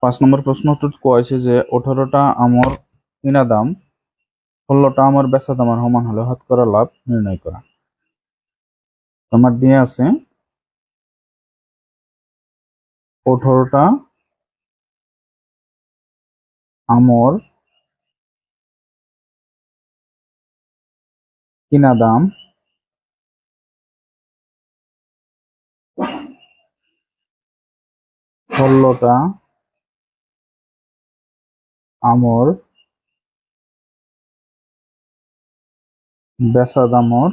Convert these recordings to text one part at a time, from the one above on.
5 নম্বর প্রশ্নটোত কয়েছে যে 18টা আমর কিনা দাম 16টা আমর বেচা দামের সমান হলে শতকরা লাভ নির্ণয় করা। আমার দিয়ে আছে 18টা আমর কিনা দাম 16টা আমর বেচা দামর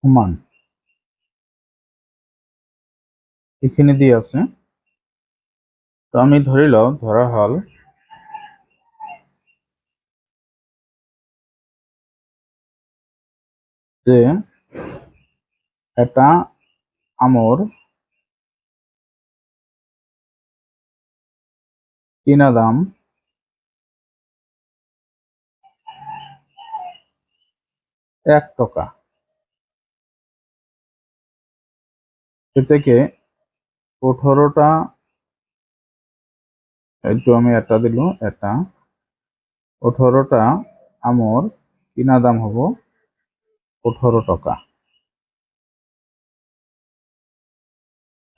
সমান এখানে দিয়ে আছে। তো আমি ধরা হল যে এটা আমর কিনা দাম 1 টাকা। এ থেকে 18টা আমি এটা দিল, এটা 18টা আমর কিনা দাম হব 18 টাকা।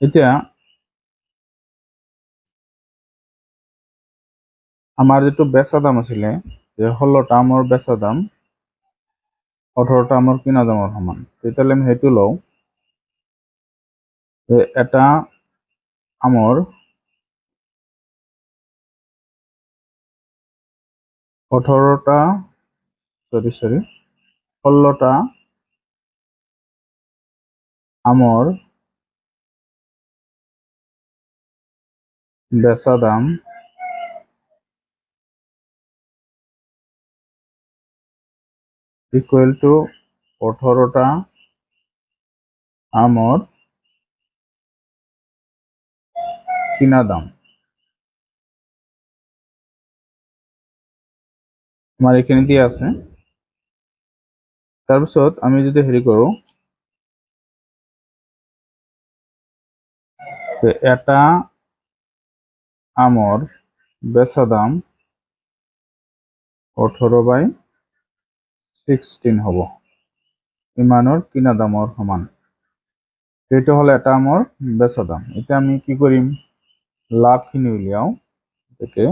এটা আমার যেটো বেচা দাম আছিলে যে 16টা আমর বেচা দাম 18টা আমর কিনা দামের সমান, তাহলে আমি সেইটো লও যে এটা আমর 16টা আমর বেচা দাম ইকুয়াল টু 18টা আমর কিনা দাম। আমার এখানে দিয়ে আছে। তাৰপিছত আমি যদি হেৰি কৰো যে এটা আমৰ বেচা দাম 18/16 হব ইমানৰ কিনা দামৰ সমান। এইটো হলে এটা আমর বেচা দাম। এটা আমি কি করিম, লাভখিনি উলিয়াও। এটাকে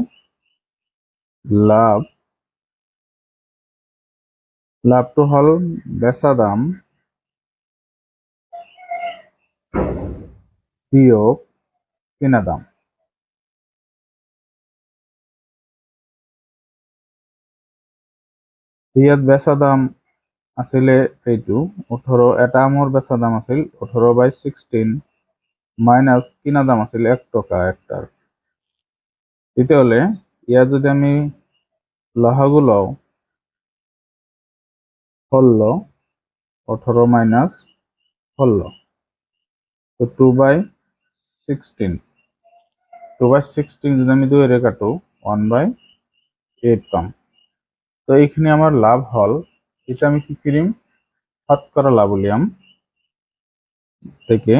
লাভটো হল বেচা দাম বিয়োগ কিনা দাম। ইয়াত বেচা দাম আছিলে এইটো 18, এটা আমর বেচা দাম আছিল 18/16 মাইনাস কিনা দাম আছিল 1 টাকা একটার। তেতিয়াহলে ইয়াত যদি আমি লসাগু লও 16, 18 মাইনাস 16, তো 2/16 যদি আমি 2 এর কাটো 1/8 পাম। তো এইখানে আমার লাভ হল, এটা আমি কি করিম, শতকরা লাভ উলিয়াম থেকে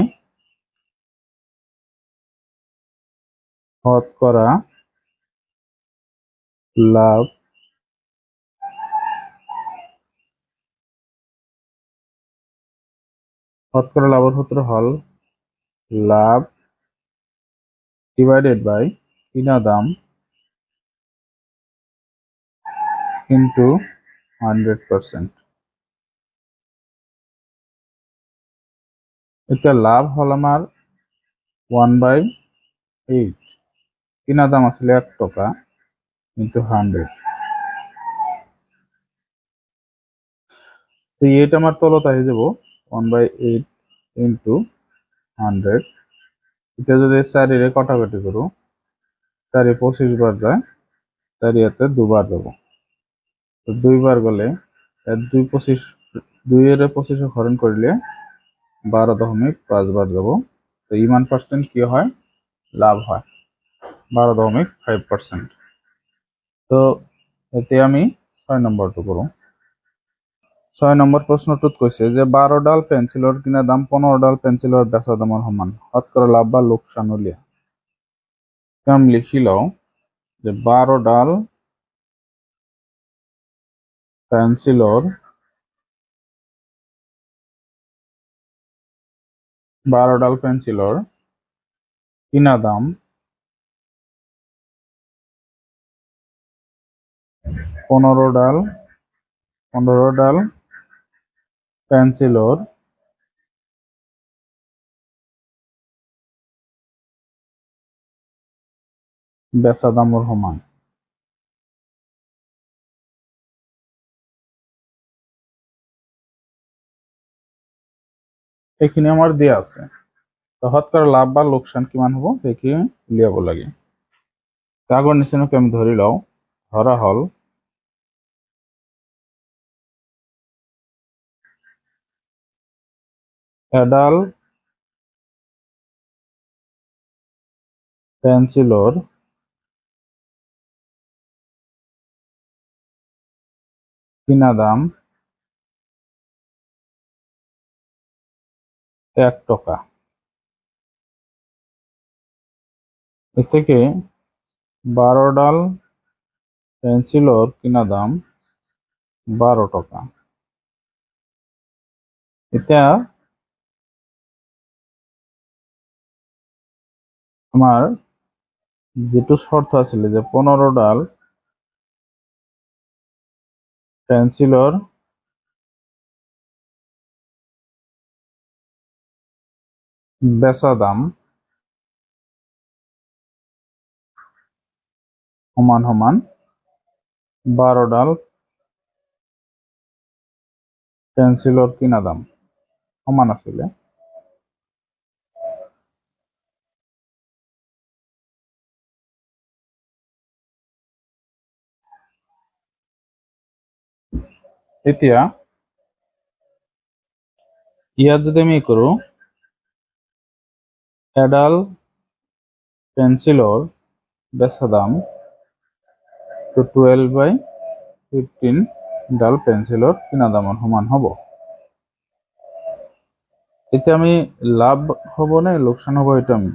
শতকরা লাভ শতকরা লাভের সূত্র হল লাভ ডিভাইডেড বাই কিনা দাম ইন্টু 100%। এটা লাভ হল আমার 1/8, কিনা দাম আসলে 1 টাকা ইন্টু 100। তো এটা আমার তলত আহি যাব 1/8 ইন্টু 100। এটা যদি 4 এর কাটাকাটি করো 4 25 বার যায়, 4 এতে 2 বার যাব। তো 2 বার গেলে 2 এর 25 হরণ করলে 12.5 বার যাব। তো ইমান পার্সেন্ট কি হয়, লাভ হয় 12.5%। তো এতে আমি 6 নম্বরটা করব। 6 নম্বর প্রশ্নটোত কৈছে যে 12 ডাল পেন্সিলৰ কিনা দাম 15 ডাল পেন্সিলৰ বেচা দামৰ সমান শতকৰা লাভ বা লোকসান উলিয়া। আমি লিখি লও যে 12 ডাল পেন্সিলৰ 12 ডাল পেন্সিলৰ কিনা দাম 15 ডাল পেন্সিলৰ বেচা দামৰ সমান। এইখিনি আমাৰ দিয়া আছে। তো শতকৰা লাভ বা লোকসান কিমান হ'ব সেইখিনি উলিয়াব লাগে। আগৰ নিচিনাকৈ আমি ধৰি লওঁ, ধৰা হ'ল এডাল পেন্সিলৰ কিনা দাম 1 টাকা। এৰ থেকে 12 ডাল পেন্সিলৰ কিনা দাম 12 টাকা। এতিয়া আমাৰ যেটো শৰ্ত আছিল যে 15 ডাল পেন্সিলৰ বেচা দাম সমান সমান 12 ডাল পেন্সিলৰ কিনা দাম সমান আছিলে। এতিয়া ইয়াত যদি আমি কৰো এডাল পেন্সিলৰ বেচা দাম তো 12/15 ডাল পেন্সিলৰ কিনা দামৰ সমান হ'ব। এতিয়া আমি লাভ হ'ব নে লোকসান হ'ব এটা আমি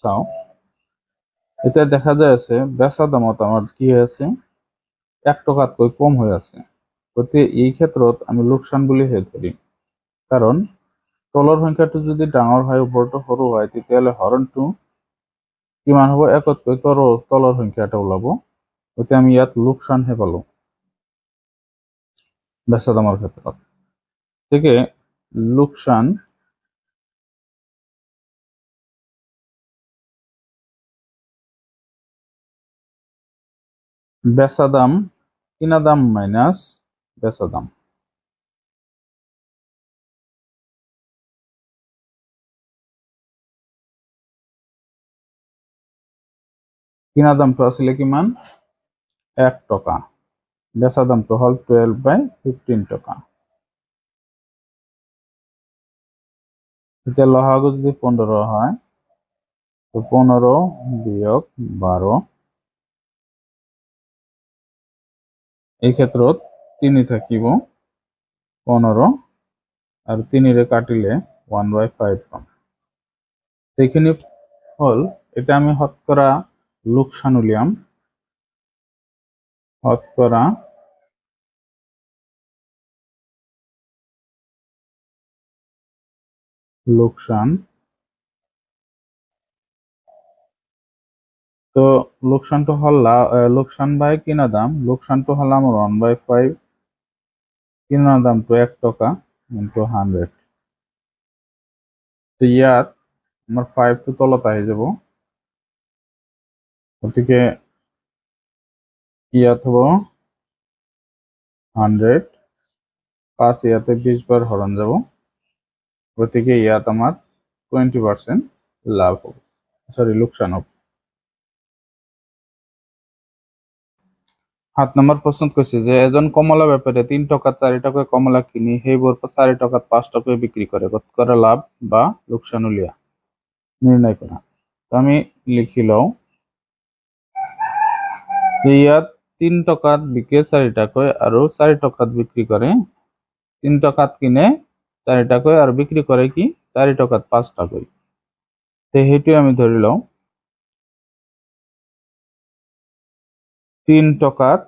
চাও। এটা দেখা যায় আছে বেচা দামত আমার কি আছে 1 টাকাতকৈ কম হৈ আছে। গতিকে এই ক্ষেত্ৰত আমি লোকসান বুলিহে ধৰিম, কাৰণ তলৰ সংখ্যাটো যদি ডাঙৰ হয় ওপৰটো সৰু হয় তেতিয়াহ'লে হৰণটো কিমান হ'ব 1তকৈ তলৰ সংখ্যা এটা ওলাব। গতিকে আমি ইয়াত লোকসানহে পালো বেচা দামৰ ক্ষেত্ৰত। গতিকে লোকসান বেচা দাম কিনা দাম মাইনাস বেচা দাম। কিনা দামটো আছিলে কিমান 1 টাকা, বেচা দামটো হল 12/15 টাকা। এতিয়া লসাগু যদি 15 হয় তো 15 বিয়োগ 12, এই ক্ষেত্ৰত 3 থাকিব 15 আৰু 3ৰে কাটিলে 1/5 পাম। সেইখিনি হল। এটা আমি শতকৰা লোকসান উলিয়াম। শতকৰা লোকসান। তো লোকসানটো হল লোকসান বাই কিনা দাম। লোকসানটো হল আমার 1/5, কিনা দামটো 1 টাকা ইনটু 100। তো ইয়াত আমার 5 টো তলত আহি যাব, গতিকে ইয়াত হব 100, 5 ইয়াতে 20 বার হরণ যাব, গতিকে ইয়াত আমার 20% লাভ হবে, সরি লোকসান হবে। 7 নম্বৰ প্ৰশ্নত কৈছে যে এজন কমলা বেপাৰীয়ে 3 টাকাত 4 টাকায় কমলা কিনি সেইবোৰ 4 টাকাত 5 টাকায় বিক্ৰি কৰে। শতকৰা লাভ বা লোকসান উলিয়া নির্ণয় করা। তো আমি লিখি লও যে ইয়াত 3 টাকাত বিকে 4 টাকায় আৰু 4 টাকাত বিক্ৰি কৰে 3 টকাত কিনে 4 টাকায় আৰ বিক্ৰি কৰে কি 4 টকাত 5 টাকায়। তো সেইটোৱে আমি ধৰি লওঁ 3 টকাত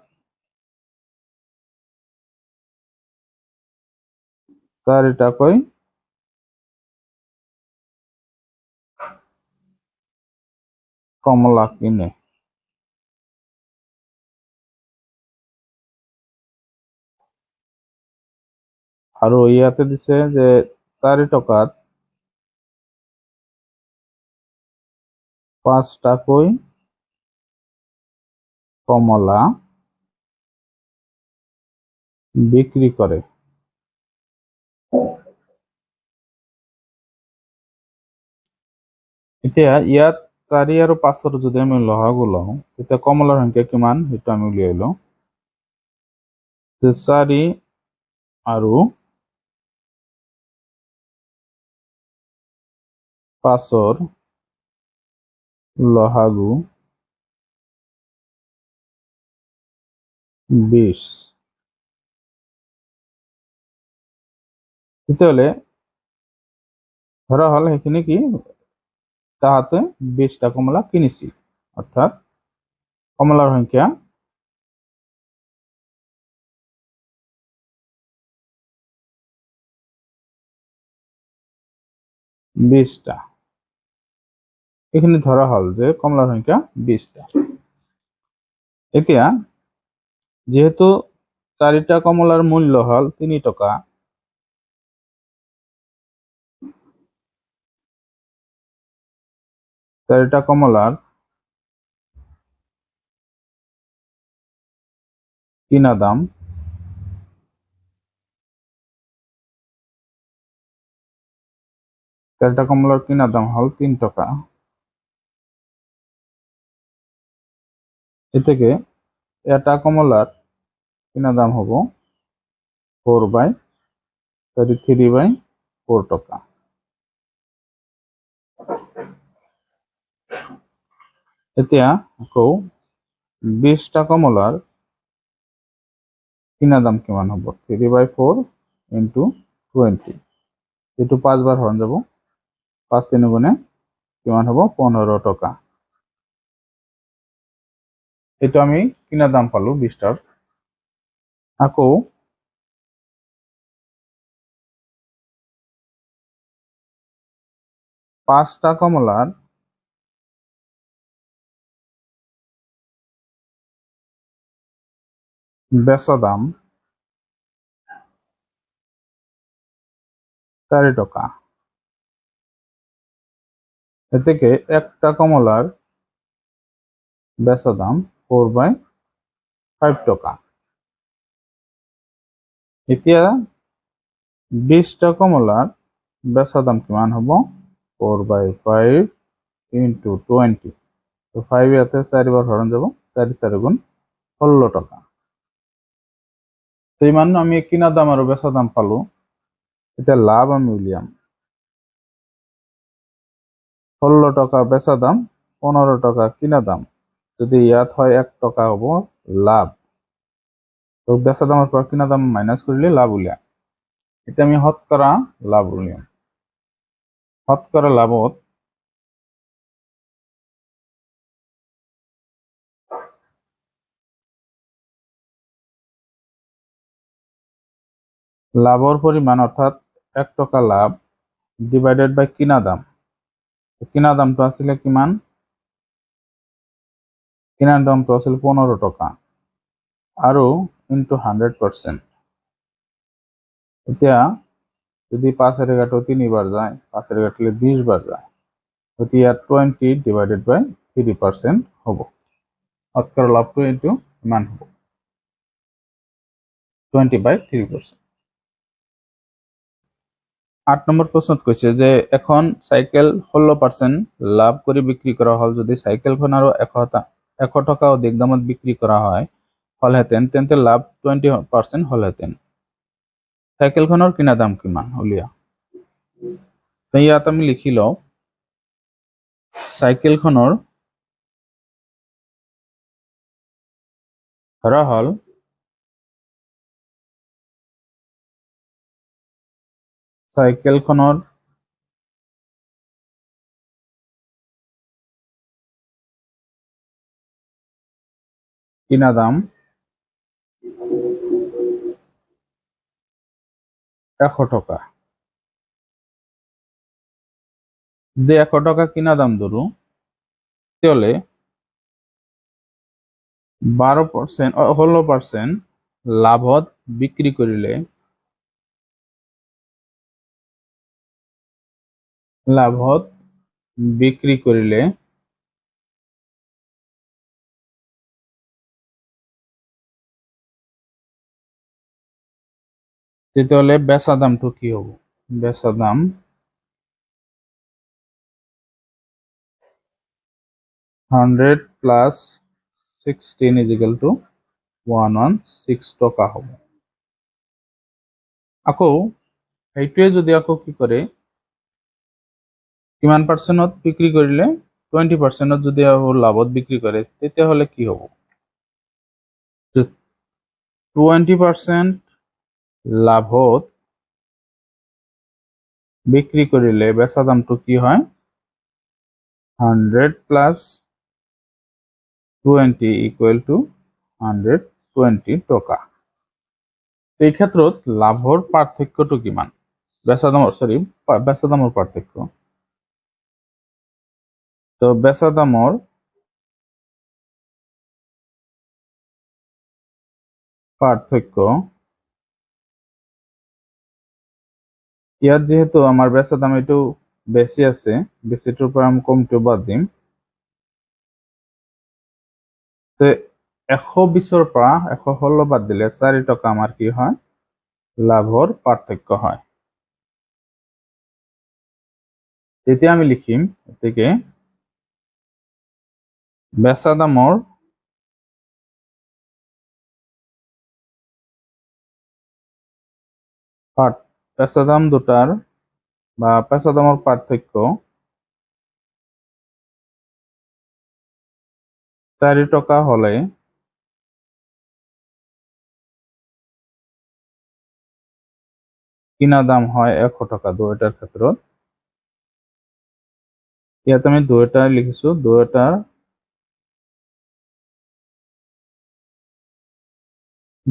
4 টাকায় কমলা কিনে। আৰু ইয়াতে দিছে যে 4 টকাত 5 টাকায় কমলা বিক্ৰি কৰে। এতিয়া ইয়াত 4 আৰু 5 যদি আমি লসাগু লওঁ তেতিয়া কমলাৰ সংখ্যা কিমান সেইটো আমি উলিয়াই লওঁ। 4 আৰু 5 লসাগু 20। তেতিয়াহ'লে ধৰা হল সেইখিনি কি তাহাঁতে 20টা কমলা কিনিছিল, অর্থাৎ কমলার সংখ্যা 20টা। এখানে ধরা হল যে কমলার সংখ্যা 20টা। এতিয়া যেহেতু 4টা কমলার মূল্য হল 3 টাকা, চারিটা কমলার কিনা দাম 4টা কমলার কিনা দাম হল 3 টাকা। এ থেকে এটা কমলার কিনা দাম হব 3/4 টাকা। এতিয়া আকৌ 20টা কমলাৰ কিনা দাম কিমান হ'ব 3/4 × 20, এইটো 5 বাৰ হৰণ যাব, 5 3 গুণে কিমান হ'ব 15 টাকা। এইটো আমি কিনা দাম পালো 20টাৰ। আকৌ 5টা কমলার বেচা দাম 4 টাকা। এ থেকে একটা কমলার বেচা দাম 4/5 টাকা। এতিয়া 20টা কমলার বেচা দাম কিমান হ'ব 4/5 × 20, তো 5 ইয়াতে 4 বাৰ হৰণ যাব, 4 4 গুণ 16 টাকা। তো ইমান আমি কিনা দাম আৰু বেচা দাম পালো। এতিয়া লাভ আমি উলিয়াম। 16 টাকা বেচা দাম, 15 টাকা কিনা দাম, যদি ইয়াত হয় 1 টাকা হ'ব লাভ। তো বেচা দামের পৰা কিনা দাম মাইনাস কৰলে লাভ উলিয়াম। এটা আমি শতকৰা লাভ উলিয়াম। শতকৰা লাভত লাভৰ পরিমাণ অর্থাৎ 1 টাকা লাভ ডিভাইডেড বাই কিনা দাম। কিনা দামটো আছিলে কিমান, কিনা দামটো আছিল 15 টাকা আৰু ইনটু 100%। এতিয়া যদি 5 এর ঘাটে 3 বার যায়, 5 এর ঘাটলে 20 বার যায়, তো ইয়াত 20 ডিভাইডেড বাই 3% হ'ব। শতকরা লাভটো এইটো ইমান হ'ব 20/3%। 8 নম্বৰ প্ৰশ্নত কৈছে যে এখন চাইকেল 16% লাভ কৰি বিক্ৰী কৰা হল, যদি চাইকেলখন আৰু 100 টকা অধিক দামত বিক্ৰী কৰা হয় হলহেঁতেন তেন্তে লাভ 20% হলহেঁতেন। চাইকেলখনৰ কিনা দাম কিমান উলিয়া। তো ইয়াত আমি লিখি লওঁ চাইকেলখনৰ ধৰা হল চাইকেলখনৰ কিনা দাম 100 টকা। যদি 100 টকা কিনা দাম ধরো তাহলে 16% লাভত বিক্রি করিলে তেতিয়াহ'লে বেচা দামটো কি হ'ব? বেচা দাম 100 প্লাস 16 is equal to 116 টকা হ'ব। আকৌ সেইটোৱে যদি আকৌ কি কৰে কিমান পাৰ্চেন্টত বিক্ৰী কৰিলে 20%ত যদি লাভত বিক্ৰী কৰে তেতিয়াহ'লে কি হ'ব? 20% লাভত বিক্ৰী কৰিলে বেচা দামটো কি হয়? 100 প্লাস 20 equal to 120 টকা। এই ক্ষেত্ৰত লাভৰ পাৰ্থক্যটো কিমান? বেচা দামৰ পাৰ্থক্য। তো বেচা দামৰ পাৰ্থক্য ইয়াত যেহেতু আমাৰ বেচা দাম একটু বেশি আছে, বেশিটোৰ পৰা আমি কমটো বাদ দিম। তো 120ৰ পৰা 116 বাদ দিলে 4 টকা আমাৰ কি হয়? লাভৰ পাৰ্থক্য হয়। এতিয়া আমি লিখিম এতেকে বেচা দামৰ বেচা দাম দুটাৰ বা বেচা দামৰ পাৰ্থক্য 4 টকা হলে কিনা দাম হয় 100 টকা দুইটাৰ ক্ষেত্ৰত। ইয়াত আমি দুইটা লিখিছো,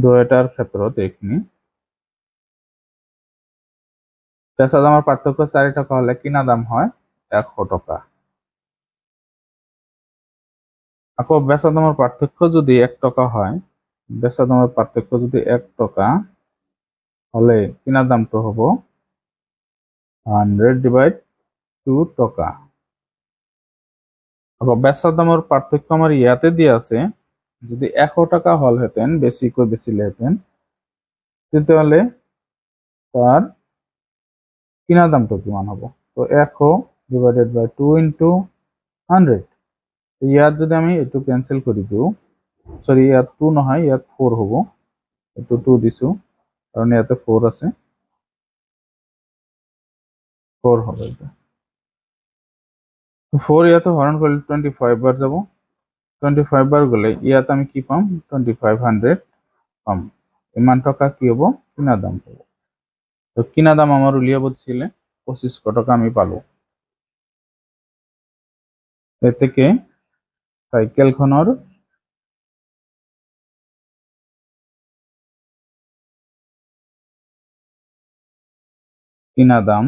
দুইটাৰ ক্ষেত্ৰত এইখিনি বেচা দামৰ পাৰ্থক্য 4 টকা হলে কিনা দাম হয় 100 টকা। আকৌ বেচা দামৰ পাৰ্থক্য যদি 1 টকা হয়, বেচা দামৰ পাৰ্থক্য যদি 1 টকা হলে কিনা দামটো হ'ব 100/2 টকা। আকৌ বেচা দামৰ পাৰ্থক্য আমার ইয়াতে দিয়া আছে, যদি 100 টাকা হলহেঁতেন বেছিকৈ বেচিলেহেঁতেন তেতিয়াহ'লে তার কিনা দামটো কিমান হ'ব? তো 100/2 into 100। ইয়াত যদি আমি এইটো ক্যান্সেল কৰি দিওঁ, সরি ইয়াত 2 নহয়, ইয়াত 4 হ'ব। এইটো 2 দিছো কারণ ইয়াতে 4 আছে, 4 হবে এটা। 4 ইয়াতে হরণ করলে 25 বার যাব, 25 বার গলে ইয়াত আমি কি পাম? 2500 পাম। ইমান টকা কি হব? কিনা দাম হব। তো কিনা দাম আমার উলিয়াব ছিলে 2500 টাকা আমি পালো। এর থেকে সাইকেলখনৰ কিনা দাম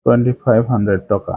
2500 টাকা।